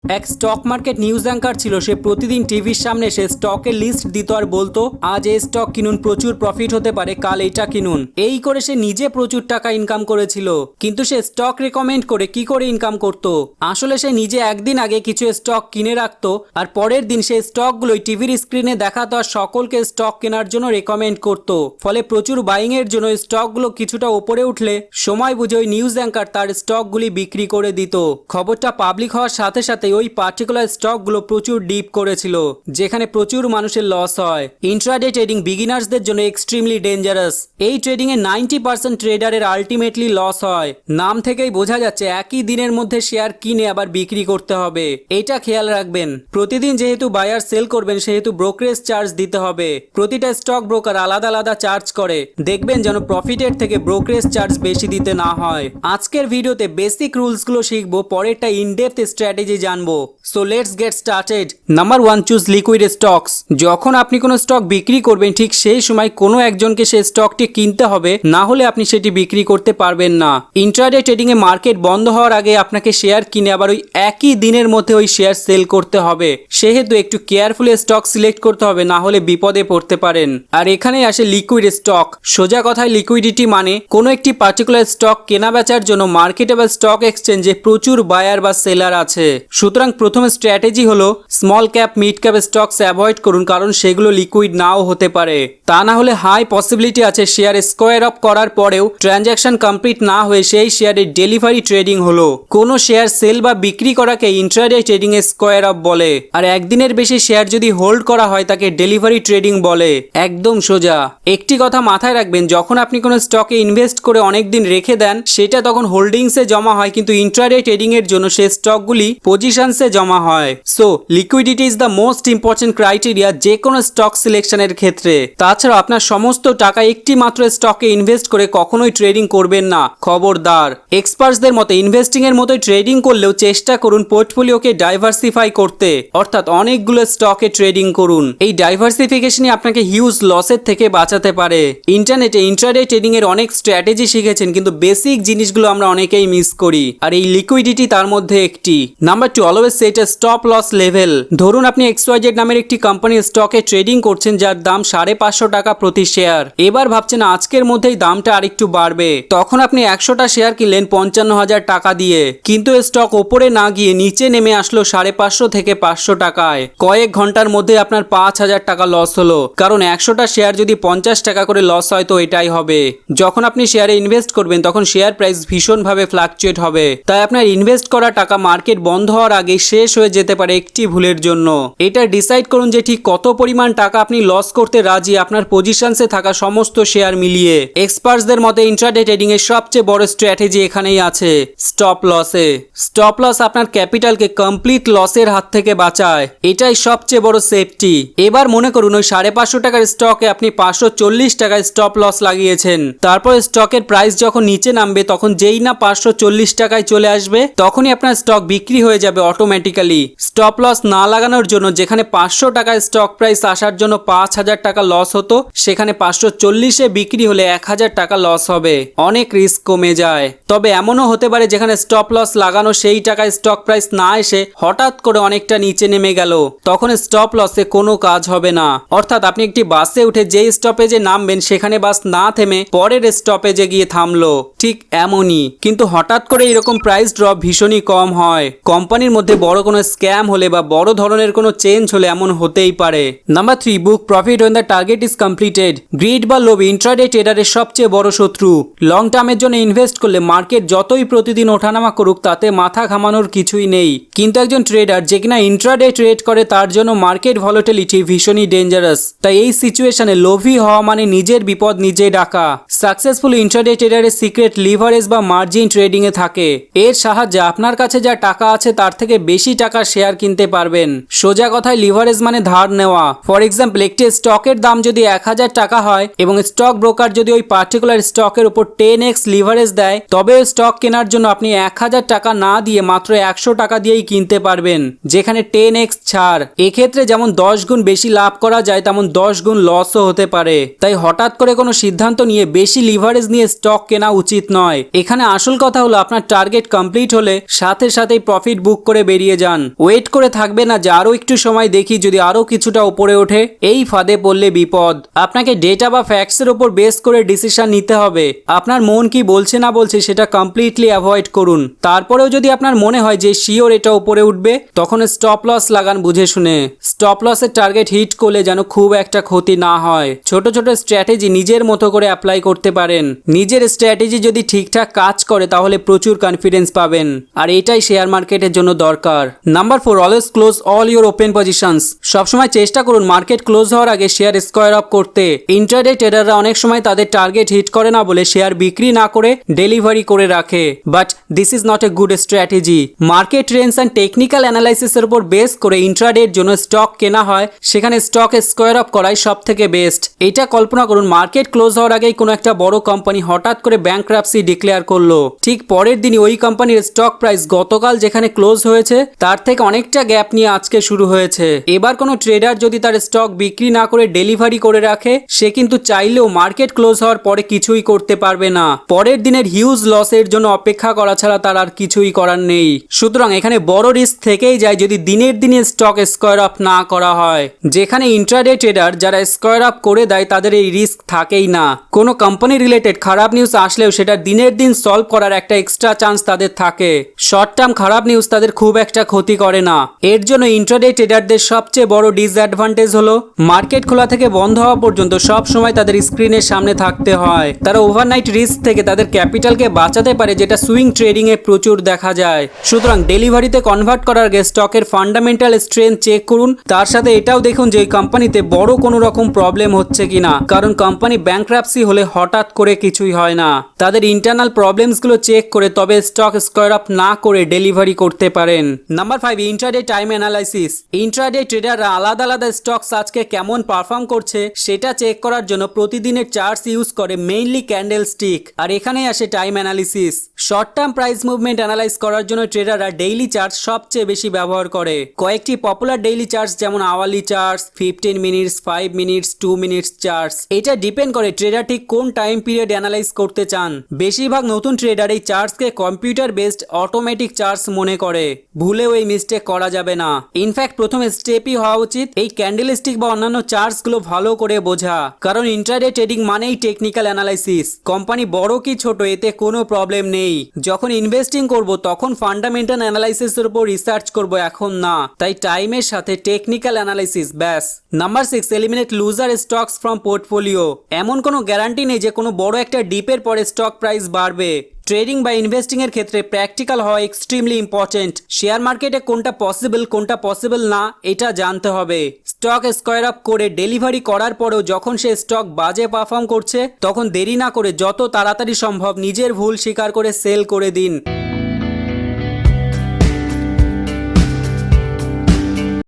এক stock market news anchor ছিল। সে প্রতিদিন টিভির সামনে সে স্টকের লিস্ট দিত আর বলতো আজ এই স্টক কিনুন, প্রচুর প্রফিট হতে পারে, কাল এইটা কিনুন। এই করে সে নিজে প্রচুর টাকা ইনকাম করেছিল। কিন্তু সে স্টক রেকমেন্ড করে কি করে ইনকাম করত? আসলে সে নিজে একদিন আগে কিছু স্টক কিনে রাখতো আর পরের দিন সেই স্টকগুলোই টিভির স্ক্রিনে দেখাতো আর সকলকে স্টক কেনার জন্য রেকমেন্ড করত। ফলে প্রচুর বাইং এর জন্য স্টকগুলো কিছুটা উপরে উঠলে সময় বুঝে ওই নিউজ অ্যাঙ্কার তার স্টকগুলি বিক্রি করে দিত। খবরটা পাবলিক হওয়ার সাথে সাথে ওই পার্টিকুলার স্টকগুলো প্রচুর ডিপ করেছিল, যেখানে প্রচুর মানুষের লস হয়। ইন্ট্রাডে ট্রেডিং বিগিনার্সদের জন্য এক্সট্রিমলি ডেঞ্জারাস। এই ট্রেডিং এ 90% ট্রেডারের আলটিমেটলি লস হয়। নাম থেকেই বোঝা যাচ্ছে একই দিনের মধ্যে শেয়ার কিনে আবার বিক্রি করতে হবে। এইটা খেয়াল রাখবেন। প্রতিদিন যেহেতু বায়ার সেল করবেন সেহেতু ব্রোকারেজ চার্জ দিতে হবে। প্রতিটা স্টক ব্রোকার আলাদা আলাদা চার্জ করে। দেখবেন যেন প্রফিটের থেকে ব্রোকারেজ চার্জ বেশি দিতে না হয়। আজকের ভিডিওতে বেসিক রুলসগুলো শিখবো, পরেরটা ইনডেপথ স্ট্র্যাটেজি জানবো। So let's get started. Number 1, choose liquid stocks. যখন আপনি কোনো স্টক বিক্রি করবেন ঠিক সেই সময় কোনো একজনকে সেই স্টকটি কিনতে হবে, না হলে আপনি সেটি বিক্রি করতে পারবেন না। ইন্ট্রাডে ট্রেডিং এ মার্কেট বন্ধ হওয়ার আগে আপনাকে শেয়ার কিনে আবার ওই একই দিনের মধ্যে ওই শেয়ার সেল করতে হবে। সেহেতু একটু কেয়ারফুলি স্টক সিলেক্ট করতে হবে, না হলে বিপদে পড়তে পারেন। আর এখানে আসে লিকুইড স্টক। সোজা কথায় লিকুইডিটি মানে কোনো একটি পার্টিকুলার স্টক কেনা বেচার জন্য মার্কেটে বা স্টক এক্সচেঞ্জে প্রচুর বায়ার বা সেলার আছে। সুতরাং প্রথম স্ট্র্যাটেজি হলো small cap mid cap stocks avoid করুন, কারণ সেগুলো লিকুইড নাও হতে পারে। তা না হলে হাই পসিবিলিটি আছে শেয়ার স্কোয়ার অফ করার পরেও ট্রানজ্যাকশন কমপ্লিট না হয়ে সেই শেয়ারের ডেলিভারি ট্রেডিং হলো। কোনো শেয়ার সেল বা বিক্রি করাকে intraday trading A square of বলে। আর একদিনের বেশি শেয়ার যদি হোল্ড করা হয় তাকে ডেলিভারি ট্রেডিং বলে। একদম সোজা। একটি কথা মাথায় রাখবেন, যখন আপনি কোনো স্টকে ইনভেস্ট করে অনেকদিন রেখে দেন সেটা তখন হোল্ডিংসে জমা হয়, কিন্তু ইন্ট্রাডে ট্রেডিং এর জন্য সেই স্টকগুলি পজিশনসে জমা হয়। So liquidity is the most important criteria যে কোনো স্টক সিলেকশনের ক্ষেত্রে। তাছাড়া আপনার সমস্ত টাকা একটি মাত্র স্টকে ইনভেস্ট করে কখনোই ট্রেডিং করবেন না, খবরদার। এক্সপার্টসদের মতে ইনভেস্টিং এর মতোই ট্রেডিং করলেও চেষ্টা করুন পোর্টফোলিওকে ডাইভার্সিফাই করতে, অর্থাৎ অনেকগুলো স্টকে ট্রেডিং করুন। এই ডাইভার্সিফিকেশনই আপনাকে হিউজ লসের থেকে বাঁচাতে পারে। ইন্টারনেটে ইন্ট্রাডে ট্রেডিং এর অনেক স্ট্র্যাটেজি শিখেছেন, কিন্তু বেসিক জিনিসগুলো আমরা অনেকেই মিস করি, আর এই লিকুইডিটি তার মধ্যে একটি। নাম্বার 2, অলওয়েজ সেট এ স্টপ লস লেভেল। ধরুন আপনি XYZ নামের একটি কোম্পানির স্টকে ট্রেডিং করছেন যার দাম 550 টাকা প্রতি শেয়ার। এবার ভাবছেন আজকের মধ্যেই দামটা আরেকটু বাড়বে। তখন আপনি 100টা শেয়ার কিনলেন 55,000 টাকা দিয়ে, কিন্তু স্টক ওপরে না গিয়ে নিচে নেমে আসলো 550 থেকে 500 টাকায়। কয়েক ঘন্টার মধ্যে আপনার 5,000 টাকা লস হলো, কারণ 100টা শেয়ার যদি 50 টাকা করে লস হয় তো এটাই হবে। যখন আপনি শেয়ারে ইনভেস্ট করবেন তখন শেয়ার প্রাইস ভীষণভাবে ফ্লাকচুয়েট হবে, তাই আপনার ইনভেস্ট করা টাকা মার্কেট বন্ধ হওয়ার আগে শেষ হয়ে যেতে পারে একটি ভুলের জন্য। এটা ডিসাইড করুন যে ঠিক কত পরিমাণ টাকা আপনি লস করতে রাজি আপনার পজিশনসে থাকা সমস্ত শেয়ার মিলিয়ে। এক্সপার্টসদের মতে ইন্ট্রাডে ট্রেডিং এর সবচেয়ে বড় স্ট্র্যাটেজি এখানেই আছে, স্টপ লসে। স্টপ লস আপনার ক্যাপিটালকে কমপ্লিট লসের হাত থেকে বাঁচায়। এটাই সবচেয়ে বড় সেফটি। এবার মনে করুন ওই 550 টাকার স্টকে আপনি 540 টাকায় স্টপ লস লাগিয়েছেন। তারপর স্টকের প্রাইস যখন নিচে নামবে তখন যেই না 540 টাকায় চলে আসবে তখনই আপনার স্টক বিক্রি হয়ে যাবে অটোমেটিক্যালি। স্টপ লস না লাগানোর জন্য যেখানে 500 টাকায় স্টক প্রাইস আসার জন্য 5,000 টাকা লস হতো, সেখানে 540-এ বিক্রি হলে 1,000 টাকা লস হবে। অনেক রিস্ক কমে যায়। তবে এমনও হতে পারে যেখানে স্টপ লস লাগানো সেই টাকায় স্টক প্রাইস না এসে হঠাৎ করে অনেকটা নিচে নেমে গেল, তখন স্টপ লসে কোনো কাজ হবে না। অর্থাৎ আপনি একটি বাসে উঠে যেই স্টপেজে নামবেন সেখানে বাস না থেমে পরের স্টপেজে গিয়ে থামলো, ঠিক এমনই। কিন্তু হঠাৎ করে এরকম প্রাইস ড্রপ ভীষণই কম হয়। কোম্পানির মধ্যে বড় কোনো স্ক্যাম হলে বা বড় ধরনের কোনো চেঞ্জ হলে এমন হতেই পারে। Number 3, book profit when the target is completed. Grid বা লোভ ইন্ট্রাডে ট্রেডারের সবচেয়ে বড় শত্রু। লং টার্মের জন্য ইনভেস্ট করলে মার্কেট যতই প্রতিদিন ওঠানামা করুক তাতে মাথা ঘামানোর কিছুই নেই, কিন্তু একজন ট্রেডার যে কিনা ইন্ট্রাডে ট্রেড করে তার জন্য মার্কেট ভলাটিলিটি ভীষণই ডেঞ্জারাস। তাই এই সিচুয়েশনে লোভী হওয়া মানে নিজের বিপদ নিজে ডাকা। সাকসেসফুল ইন্ট্রাডে ট্রেডারের সিক্রেট লিভারেজ বা মার্জিন ট্রেডিং এ থাকে। এর সাহায্যে আপনার কাছে যা টাকা আছে তার থেকে বেশি টাকা শেয়ার কিনতে পারবেন। সোজা কথায় লিভারেজ মানে ধার নেওয়া। ফর এক্সাম্পল, একটি স্টকের দাম যদি 1000 টাকা হয় এবং স্টক ব্রোকার যদি ওই পার্টিকুলার স্টকের উপর 10x লিভারেজ দেয়, তবে স্টক কেনার জন্য আপনি 1000 টাকা না দিয়ে মাত্র 100 টাকা দিয়েই কিনতে পারবেন, যেখানে 10x ছাড়। এক্ষেত্রে যেমন 10 গুণ বেশি লাভ করা যায় তেমন 10 গুণ লসও হতে পারে। তাই হঠাৎ করে কোনো সিদ্ধান্ত নিয়ে বেশি লিভারেজ নিয়ে স্টক কেনা উচিত নয়। এখানে আসল কথা হলো আপনার টার্গেট কমপ্লিট হলে সাথে সাথেই প্রফিট বুক করে বেরিয়ে যান। ওয়েট করে থাকবে না যে আরো একটু সময় দেখি যদি আরো কিছুটা উপরে ওঠে। এই ফাঁদে পড়লে বিপদ। আপনাকে ডেটা বা ফ্যাক্টসের উপর বেস করে ডিসিশন নিতে হবে। আপনার মন কি বলছে না বলছে সেটা কমপ্লিটলি অ্যাভয়েড করুন। তারপরেও যদি আপনার মনে হয় যে শিওর এটা উপরে উঠবে, তখন স্টপ লস লাগান বুঝে শুনে। স্টপ লসের টার্গেট হিট করলে যেন খুব একটা ক্ষতি না হয়। ছোট ছোট স্ট্র্যাটেজি নিজের মতো করে অ্যাপ্লাই করতে পারেন। নিজের স্ট্র্যাটেজি যদি ঠিকঠাক কাজ করে তাহলে প্রচুর কনফিডেন্স পাবেন, আর এটাই শেয়ার মার্কেটের জন্য দরকার। Number 4, always close all your open positions. সবসময় চেষ্টা করুন মার্কেট ক্লোজ হওয়ার আগে শেয়ার স্কোয়ার আপ করতে। ইন্ট্রাডে ট্রেডাররা অনেক সময় তাদের টার্গেট হিট করে না বলে শেয়ার বিক্রি না করে ডেলিভারি করে রাখে, but this is not a good strategy. Market trends and technical অ্যানালাইসিসের উপর বেস করে ইন্ট্রাডের জন্য স্টক কেনা হয়, সেখানে স্টক স্কোয়ার আপ করাই সব থেকে বেস্ট। এটা কল্পনা করুন মার্কেট ক্লোজ হওয়ার আগেই কোনো একটা বড় কোম্পানি হঠাৎ করে ব্যাংক্রাপসি ডিক্লেয়ার করলো। ঠিক পরের দিনই ওই কোম্পানির স্টক প্রাইস গতকাল যেখানে ক্লোজ হয়েছে তার থেকে অনেকটা গ্যাপ নিয়ে আজকে শুরু হয়েছে। এবার কোনো ট্রেডার যদি তার স্টক বিক্রি না করে ডেলিভারি করে রাখে, সে কিন্তু চাইলেও মার্কেট ক্লোজ হওয়ার পরে কিছুই করতে পারবে না। পরের দিনের হিউজ লসের জন্য অপেক্ষা করা ছাড়া তার আর কিছুই করার নেই। সুতরাং এখানে বড় রিস্ক থেকেই যায় যদি দিনের দিনে স্টক স্কোয়ার আপ না করা হয়। যেখানে ইন্ট্রাডে ট্রেডার যারা স্কোয়ার আপ করে দেয় তাদের এই রিস্ক থাকেই না। কোনো কোম্পানি রিলেটেড খারাপ নিউজ আসলেও সেটা দিনের দিন সলভ করার একটা এক্সট্রা চান্স তাদের থাকে। শর্ট টার্ম খারাপ নিউজ তাদের খুব একটা ক্ষতি করে না। এর জন্য ইন্ট্রাডে ট্রেডারদের সবচেয়ে বড় ডিসঅ্যাডভান্টেজ হলো মার্কেট খোলা থেকে বন্ধ হওয়া পর্যন্ত সব সময় তাদের স্ক্রিনের সামনে থাকতে হয়। তারা ওভারনাইট রিস্ক থেকে তাদের ক্যাপিটালকে বাঁচাতে পারে, যেটা সুইং ট্রেডিং এ প্রচুর দেখা যায়। সুতরাং ডেলিভারিতে কনভার্ট করার আগে স্টকের ফান্ডামেন্টাল স্ট্রেংথ চেক করুন। তার সাথে এটাও দেখুন যে এই কোম্পানিতে বড় কোনো রকম প্রবলেম হচ্ছে কিনা, কারণ কোম্পানি ব্যাংক্রাপসি হলে হঠাৎ করে কিছুই হয় না। তাদের ইন্টারনাল প্রবলেমসগুলো চেক করে তবে স্টক স্কোয়ার আপ না করে ডেলিভারি করতে পারেন। Number 5, intraday time analysis. Intraday ট্রেডাররা আলাদা আলাদা স্টকস আজকে কেমন পারফর্ম করছে সেটা চেক করার জন্য প্রতিদিনের চার্টস ইউজ করে, মেইনলি ক্যান্ডেল স্টিক। আর এখানেই আসে time analysis. Short term price movement analyse করার জন্য ট্রেডাররা ডেইলি চার্টস সবচেয়ে বেশি ব্যবহার করে। কয়েকটি পপুলার ডেইলি চার্টস যেমন hourly charts, 15 minutes, 5 minutes, 2 minutes charts. এটা ডিপেন্ড করে ট্রেডার ঠিক কোন টাইম পিরিয়ড অ্যানালাইজ করতে চান। বেশিরভাগ নতুন ট্রেডার এই চার্টসকে কম্পিউটার বেসড অটোমেটিক চার্টস মনে করে। ভুলেও এই মিস্টেক করা যাবে না। ইনফ্যাক্ট প্রথম স্টেপই হওয়া উচিত এই ক্যান্ডেল স্টিক বা অন্যান্য চার্টস গুলো ভালো করে বোঝা, কারণ ইন্ট্রাডে ট্রেডিং মানেই টেকনিক্যাল অ্যানালাইসিস। কোম্পানি বড় কি ছোট এতে কোনো প্রবলেম নেই। যখন ইনভেস্টিং করব তখন ফান্ডামেন্টাল অ্যানালাইসিসের উপর রিসার্চ করব, এখন না। তাই টাইমের সাথে টেকনিক্যাল অ্যানালাইসিস ব্যাস। Number 6, eliminate loser stocks from portfolio. এমন কোনো গ্যারান্টি নেই যে কোনো বড় একটা ডিপের পরে স্টক প্রাইস বাড়বে। ট্রেডিং বা ইনভেস্টিং এর ক্ষেত্রে প্র্যাকটিক্যাল হওয়া এক্সট্রিমলি ইম্পর্টেন্ট। শেয়ার মার্কেটে কোনটা পসিবল না এটা জানতে হবে। স্টক স্কোয়ার আপ করে ডেলিভারি করার পরেও যখন সে স্টক বাজে পারফর্ম করছে তখন দেরি না করে যত তাড়াতাড়ি সম্ভব নিজের ভুল স্বীকার করে সেল করে দিন।